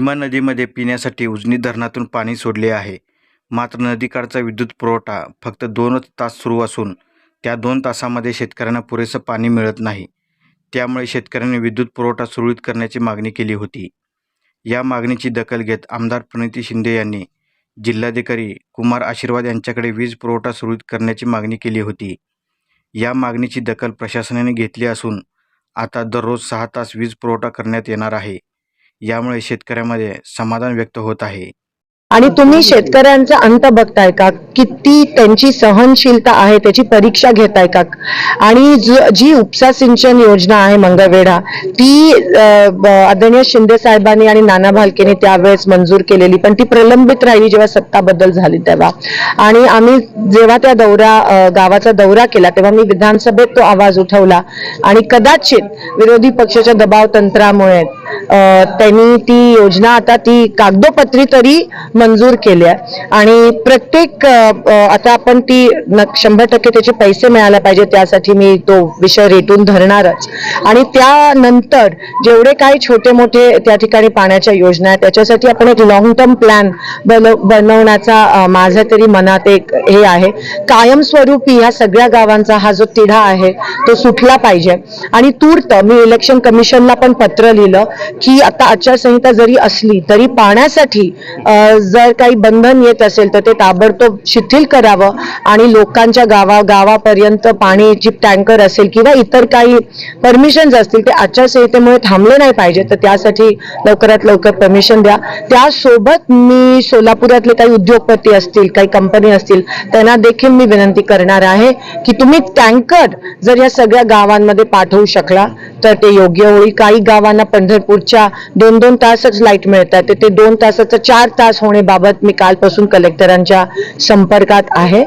भीमा नदीमध्ये पिण्यासाठी उजनी धरणातून पाणी सोडले आहे. मात्र नदीकाठचा विद्युत पुरवठा फक्त 2च तास सुरू असून त्या 2 तासामध्ये शेतकऱ्यांना पुरेसं पाणी मिळत नाही. त्यामुळे शेतकऱ्यांनी विद्युत पुरवठा सुरळीत करण्याची मागणी केली होती. या मागणीची दखल घेत आमदार प्रणिती शिंदे यांनी जिल्हाधिकारी कुमार आशीर्वाद यांच्याकडे वीज पुरवठा सुरळीत करण्याची मागणी केली होती. या मागणीची दखल प्रशासनाने घेतली असून आता दररोज 6 तास वीज पुरवठा करण्यात येणार आहे. यामुळे शेतकऱ्यांमध्ये समाधान व्यक्त होत आहे. आणि तुम्ही शेतकऱ्यांचा अंत बघताय का, किती त्यांची सहनशीलता आहे त्याची परीक्षा घेताय का? आणि जी उपसा सिंचन योजना आहे मंगळवेढा, ती आदरणीय शिंदे साहेबांनी आणि नाना भालकेने त्यावेळेस मंजूर केलेली, पण ती प्रलंबित राहिली जेव्हा सत्ता बदल झाली तेव्हा. आणि आम्ही जेव्हा त्या गावाचा दौरा केला तेव्हा मी विधानसभेत तो आवाज उठवला आणि कदाचित विरोधी पक्षाच्या दबाव तंत्रामुळे त्यांनी ती योजना आता ती कागदोपत्री तरी मंजूर केल्या. आणि प्रत्येक आता आपण ती 100% त्याचे पैसे मिळायला पाहिजे, त्यासाठी मी तो विषय रेटून धरणारच. आणि त्यानंतर जेवढे काही छोटे मोठे त्या ठिकाणी पाण्याच्या योजना आहेत त्याच्यासाठी आपण एक लॉंग टर्म प्लॅन बनवण्याचा माझ्या तरी मनात एक हे आहे. कायमस्वरूपी ह्या सगळ्या गावांचा हा जो तिढा आहे तो सुटला पाहिजे. आणि तूर्त मी इलेक्शन कमिशनला पण पत्र लिहिलं की आता आचारसंहिता जरी असली तरी पाण्यासाठी जर काही बंधन येत असेल तर ते ताबडतोब शिथिल करावं आणि लोकांच्या गावापर्यंत पाण्याची टँकर असेल किंवा इतर काही परमिशन्स असतील ते आचारसंहितेमुळे थांबले नाही पाहिजे, तर त्यासाठी लवकरात लवकर परमिशन द्या. त्यासोबत मी सोलापुरातले काही उद्योगपती असतील, काही कंपनी असतील, त्यांना देखील मी विनंती करणार आहे की तुम्ही टँकर जर या सगळ्या गावांमध्ये पाठवू शकला तर ते योग्य होईल. काही गावांना पंढरपूरच्या 2-2 तासच लाईट मिळतात, ते 2 तासाचं 4 तास होण्याबाबत मी कालपासून कलेक्टरांच्या संपर्कात आहे.